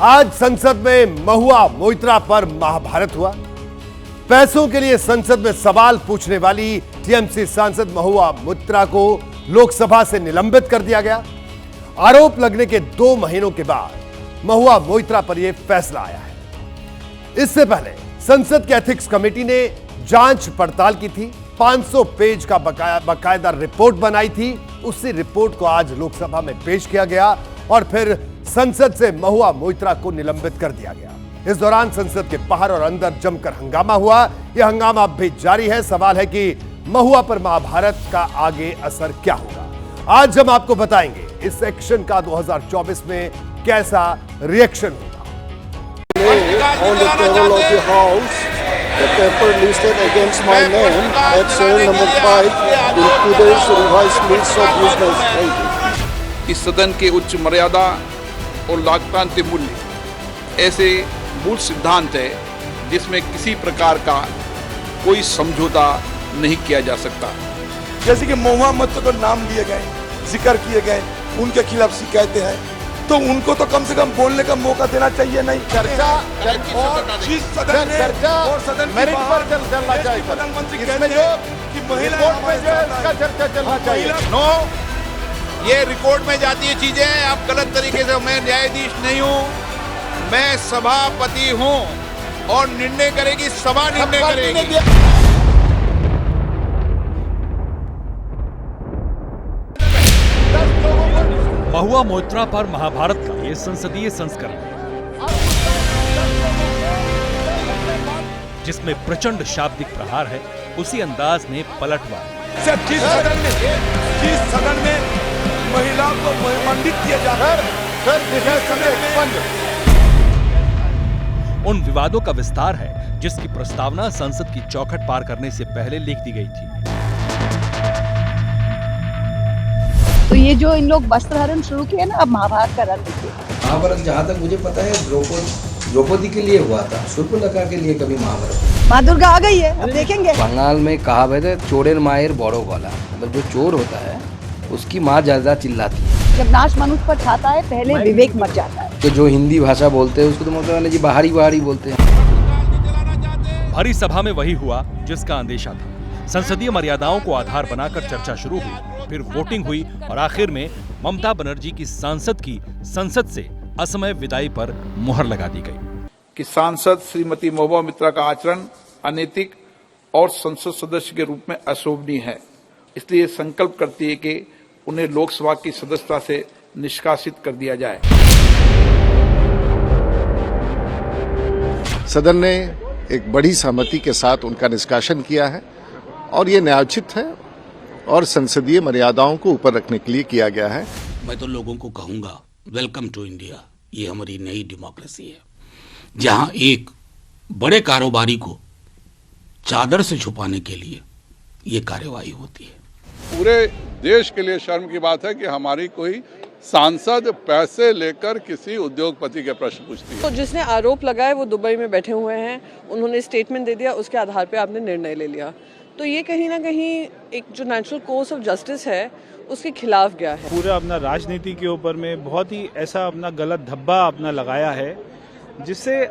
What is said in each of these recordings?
आज संसद में महुआ मोइत्रा पर महाभारत हुआ। पैसों के लिए संसद में सवाल पूछने वाली टीएमसी सांसद महुआ मोइत्रा को लोकसभा से निलंबित कर दिया गया। आरोप लगने के 2 महीनों के बाद महुआ मोइत्रा पर यह फैसला आया है। इससे पहले संसद के एथिक्स कमेटी ने जांच पड़ताल की थी, 500 पेज का बकायदा रिपोर्ट बनाई थी। उसी रिपोर्ट को आज लोकसभा में पेश किया गया और फिर संसद से महुआ मोइत्रा को निलंबित कर दिया गया। इस दौरान संसद के बाहर और अंदर जमकर हंगामा हुआ। यह हंगामा अब भी जारी है। सवाल है कि महुआ पर महाभारत का आगे असर क्या होगा। आज हम आपको बताएंगे इस सेक्शन का 2024 में कैसा रिएक्शन होगा। The paper listed against my name at cell number 5 in today's revised list of business. इस सदन के उच्च मर्यादा और लोकतांत्रिक मूल्य ऐसे मूल सिद्धांत है जिसमें किसी प्रकार का कोई समझौता नहीं किया जा सकता। जैसे कि महुआ मोइत्रा को नाम लिए गए, जिक्र किए गए, उनके खिलाफ शिकायतें हैं, तो उनको तो कम से कम बोलने का मौका देना चाहिए। नहीं चर्चा और सदन मेरिट पर चलना चाहिए। प्रधानमंत्री कहते हैं कि महिला चर्चा चलना चाहिए। नो, ये रिकॉर्ड में जाती है चीजें। आप गलत तरीके से, मैं न्यायाधीश नहीं हूँ, मैं सभापति हूँ और निर्णय करेगी सभा, निर्णय करेगी। महुआ मोइत्रा पर महाभारत का ये संसदीय संस्करण है, जिसमें प्रचंड शाब्दिक प्रहार है। उसी अंदाज में पलटवार। जिस सदन में महिला को मंडित किया जाता है, उन विवादों का विस्तार है जिसकी प्रस्तावना संसद की चौखट पार करने से पहले लिख दी गई थी। तो ये जो इन लोग वस्त्र हरण शुरू किया ना, अब महाभारत का रंग देखिए। महाभारत जहाँ तक मुझे पता है द्रौपदी के लिए हुआ था, शूर्पणखा के लिए कभी महाभारत। माँ दुर्गा आ गई है, अब देखेंगे। बंगाल में कहावत है चोरेर मायर बड़ो गला, मतलब जो चोर होता है उसकी माँ ज्यादा चिल्लाती है। जब नाश मनुष्य पर छाता है पहले विवेक मर जाता है। तो जो हिंदी भाषा बोलते हैं उसको तो मतलब जी बाहरी बोलते हैं। भरी सभा में वही हुआ जिसका अंदेशा था। संसदीय मर्यादाओं को आधार बनाकर चर्चा शुरू हुई, फिर वोटिंग हुई और आखिर में ममता बनर्जी की सांसद की संसद से असमय विदाई पर मुहर लगा दी गई कि सांसद श्रीमती महुआ मोइत्रा का आचरण अनैतिक और संसद सदस्य के रूप में अशोभनीय है। इसलिए संकल्प करती है कि उन्हें लोकसभा की सदस्यता से निष्कासित कर दिया जाए। सदन ने एक बड़ी सहमति के साथ उनका निष्कासन किया है और ये न्यायोचित है और संसदीय मर्यादाओं को ऊपर रखने के लिए किया गया है। मैं तो लोगों को कहूंगा, वेलकम टू इंडिया। ये हमारी नई डेमोक्रेसी है, जहां एक बड़े कारोबारी को चादर से छुपाने के लिए ये कार्यवाही होती है। पूरे देश के लिए शर्म की बात है कि हमारी कोई सांसद पैसे लेकर किसी उद्योगपति के प्रश्न पूछती है। तो जिसने आरोप लगाए वो दुबई में बैठे हुए हैं, उन्होंने स्टेटमेंट दे दिया, उसके आधार पे आपने निर्णय ले लिया। तो ये कहीं ना कहीं एक जो नेचुरल कोर्स ऑफ जस्टिस है उसके खिलाफ गया है। पूरा अपना राजनीति के ऊपर में बहुत ही ऐसा अपना गलत धब्बा अपना लगाया है, जिससे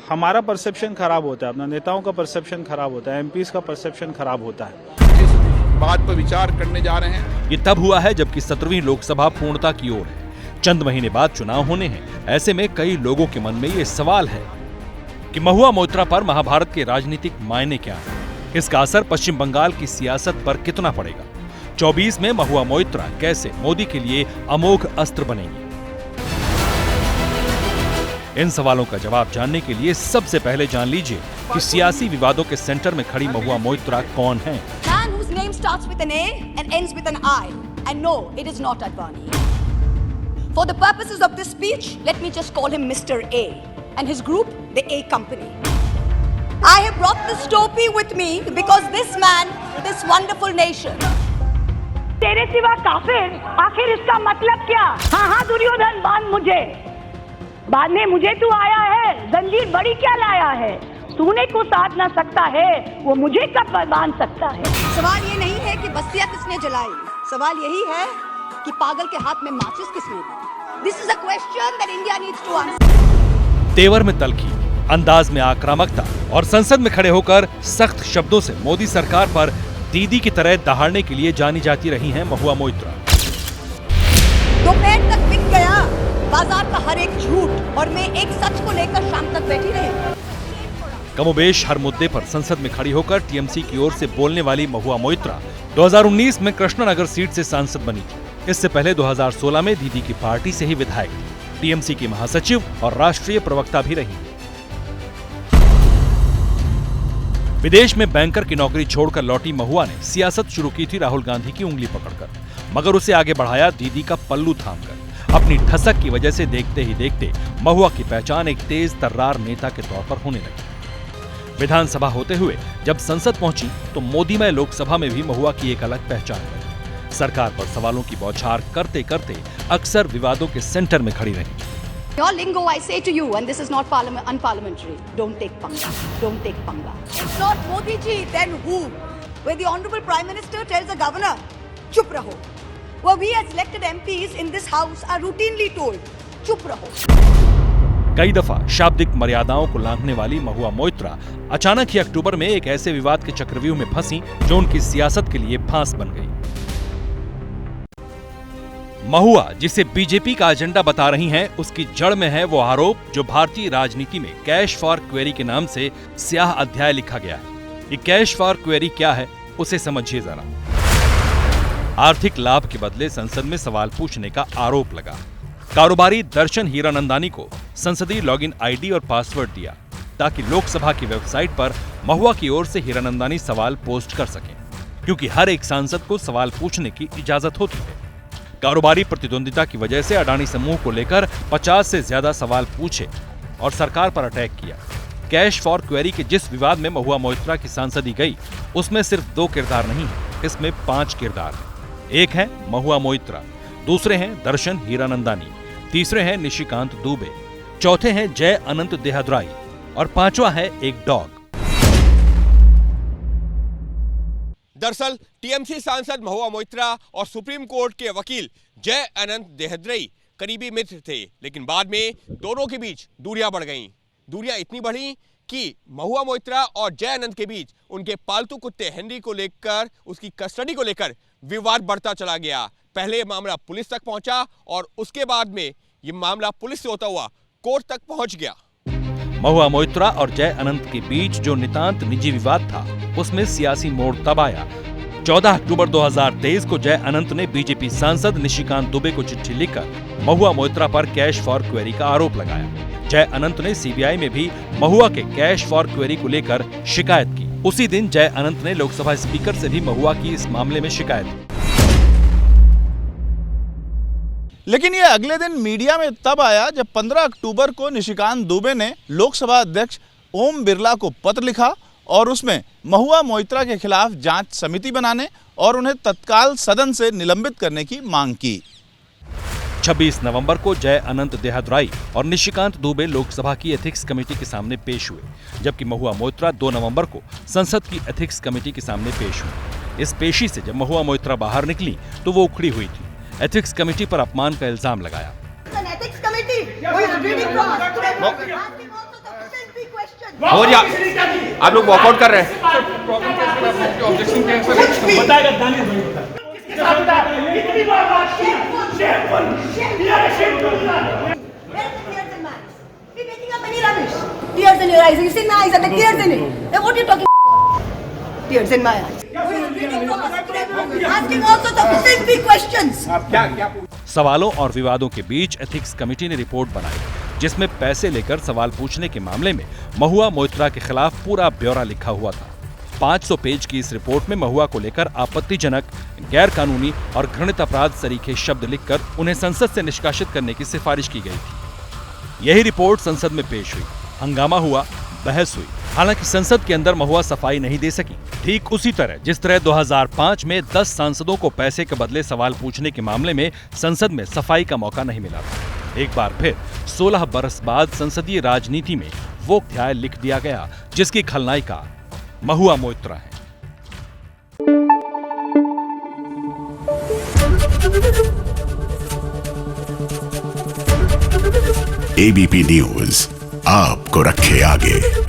हमारा परसेप्शन खराब होता है, अपना नेताओं का परसेप्शन खराब होता है, एमपीज का परसेप्शन खराब होता है। जिस बात पर विचार करने जा रहे हैं, ये तब हुआ है जबकि 17वीं लोकसभा पूर्णता की ओर है। चंद महीने बाद चुनाव होने हैं। ऐसे में कई लोगों के मन में ये सवाल है कि महुआ मोइत्रा पर महाभारत के राजनीतिक मायने क्या है, इसका असर पश्चिम बंगाल की सियासत पर कितना पड़ेगा। 24 में महुआ मोइत्रा कैसे मोदी के लिए अमोघ अस्त्र बनेंगे। इन सवालों का जवाब जानने के लिए सबसे पहले जान लीजिए कि सियासी विवादों के सेंटर में खड़ी महुआ मोइत्रा कौन है। Man whose name starts with an A and ends with an I, and no, it is not Advani. For the purposes of this speech, let me just call him Mr. A and his group, the A Company. I have brought this topi with me because this man, this wonderful nation. तेरे सिवा काफिर, आखिर इसका मतलब क्या? हाँ दुर्योधन, बांध मुझे, बांधने मुझे तू आया है, जंजीर बड़ी क्या लाया है? तूने को साथ ना सकता है, वो मुझे कब बांध सकता है? सवाल ये नहीं है कि बस्तियां किसने जलाई, सवाल यही है कि पागल के हाथ में माचिस किसने दी। This is a question that India needs to answer. तेवर में तलखी, अंदाज में आक्रामकता और संसद में खड़े होकर सख्त शब्दों से मोदी सरकार पर दीदी की तरह दहाड़ने के लिए जानी जाती रही हैं महुआ मोइत्रा। दोपहर तक बिक गया बाजार का हर एक झूठ और मैं एक सच को लेकर शाम तक बैठी रही। कमोबेश हर मुद्दे पर संसद में खड़ी होकर टीएमसी की ओर से बोलने वाली महुआ मोइत्रा 2019 में कृष्णनगर सीट से सांसद बनी थी। इससे पहले 2016 में दीदी की पार्टी से ही विधायक थी। टीएमसी की महासचिव और राष्ट्रीय प्रवक्ता भी रही। विदेश में बैंकर की नौकरी छोड़कर लौटी महुआ ने सियासत शुरू की थी राहुल गांधी की उंगली पकड़कर, मगर उसे आगे बढ़ाया दीदी का पल्लू थामकर। अपनी ठसक की वजह से देखते ही देखते महुआ की पहचान एक तेज तर्रार नेता के तौर पर होने लगी। विधानसभा होते हुए जब संसद पहुंची तो मोदीमय लोकसभा में भी महुआ की एक अलग पहचान बनी। सरकार पर सवालों की बौछार करते करते अक्सर विवादों के सेंटर में खड़ी रही। Your lingo, I say to you, and this is not unparliamentary. Don't take panga. Don't take panga. It's not Modi ji, then who? Where the Honorable Prime Minister tells the governor, chup raho. Well, we as elected MPs in this house are routinely told, chup raho. कई दफा शाब्दिक मर्यादाओं को लांघने वाली महुआ मोइत्रा अचानक ही अक्टूबर में एक ऐसे विवाद के चक्रव्यूह में फंसी जो उनकी सियासत के लिए फांस बन गई। महुआ जिसे बीजेपी का एजेंडा बता रही हैं, उसकी जड़ में है वो आरोप जो भारतीय राजनीति में कैश फॉर क्वेरी के नाम से स्याह अध्याय लिखा गया है। ये कैश फॉर क्वेरी क्या है, उसे समझिए जरा। आर्थिक लाभ के बदले संसद में सवाल पूछने का आरोप लगा। कारोबारी दर्शन हीरानंदानी को संसदीय लॉगिन आईडी और पासवर्ड दिया ताकि लोकसभा की वेबसाइट पर महुआ की ओर से हीरानंदानी सवाल पोस्ट कर सकें, क्योंकि हर एक सांसद को सवाल पूछने की इजाजत होती है। कारोबारी प्रतिद्वंदिता की वजह से अडानी समूह को लेकर 50 से ज्यादा सवाल पूछे और सरकार पर अटैक किया। कैश फॉर क्वेरी के जिस विवाद में महुआ मोइत्रा की सांसदी गई, उसमें सिर्फ 2 किरदार नहीं है, इसमें 5 किरदार हैं। एक है महुआ मोइत्रा, दूसरे हैं दर्शन हीरानंदानी, तीसरे हैं निशिकांत दुबे, चौथे हैं जय अनंत देहद्राई और 5वां है एक डॉग। दरअसल टीएमसी सांसद महुआ मोइत्रा और सुप्रीम कोर्ट के वकील जय अनंत देहद्राई करीबी मित्र थे, लेकिन बाद में दोनों के बीच दूरियां बढ़ गईं। दूरियां इतनी बढ़ी कि महुआ मोइत्रा और जय अनंत के बीच उनके पालतू कुत्ते हेनरी को लेकर, उसकी कस्टडी को लेकर विवाद बढ़ता चला गया। पहले ये मामला पुलिस तक पहुंचा और उसके बाद में ये मामला पुलिस से होता हुआ कोर्ट तक पहुंच गया। महुआ मोइत्रा और जय अनंत के बीच जो नितांत निजी विवाद था, उसमें सियासी मोड़ तब आया 14 अक्टूबर 2023 को जय अनंत ने बीजेपी सांसद निशिकांत दुबे को चिट्ठी लिखकर महुआ मोइत्रा पर कैश फॉर क्वेरी का आरोप लगाया। जय अनंत ने सीबीआई में भी महुआ के कैश फॉर क्वेरी को लेकर शिकायत की। उसी दिन जय अनंत ने लोकसभा स्पीकर से भी महुआ की इस मामले में शिकायत की। लेकिन ये अगले दिन मीडिया में तब आया जब 15 अक्टूबर को निशिकांत दुबे ने लोकसभा अध्यक्ष ओम बिरला को पत्र लिखा और उसमें महुआ मोइत्रा के खिलाफ जांच समिति बनाने और उन्हें तत्काल सदन से निलंबित करने की मांग की। 26 नवंबर को जय अनंत देहद्राई और निशिकांत दुबे लोकसभा की एथिक्स कमेटी के सामने पेश हुए, जबकि महुआ मोइत्रा 2 नवंबर को संसद की एथिक्स कमेटी के सामने पेश हुए। इस पेशी से जब महुआ मोइत्रा बाहर निकली तो वो उखड़ी हुई थी। एथिक्स कमेटी पर अपमान का इल्जाम लगाया। हो जा, आप लोग वॉकआउट कर रहे हैं। सवालों और विवादों के बीच एथिक्स कमेटी ने रिपोर्ट बनाई, जिसमें पैसे लेकर सवाल पूछने के मामले में महुआ मोइत्रा के खिलाफ पूरा ब्यौरा लिखा हुआ था। 500 पेज की इस रिपोर्ट में महुआ को लेकर आपत्तिजनक, गैर कानूनी और घृणित अपराध सरीखे शब्द लिखकर उन्हें संसद से निष्कासित करने की सिफारिश की गई थी। यही रिपोर्ट संसद में पेश हुई, हंगामा हुआ, बहस हुई। हालांकि संसद के अंदर महुआ सफाई नहीं दे सकी। ठीक उसी तरह जिस तरह 2005 में 10 सांसदों को पैसे के बदले सवाल पूछने के मामले में संसद में सफाई का मौका नहीं मिला था। एक बार फिर 16 बरस बाद संसदीय राजनीति में वो अध्याय लिख दिया गया जिसकी खलनायिका महुआ मोइत्रा है। ABP News, आपको रखे आगे।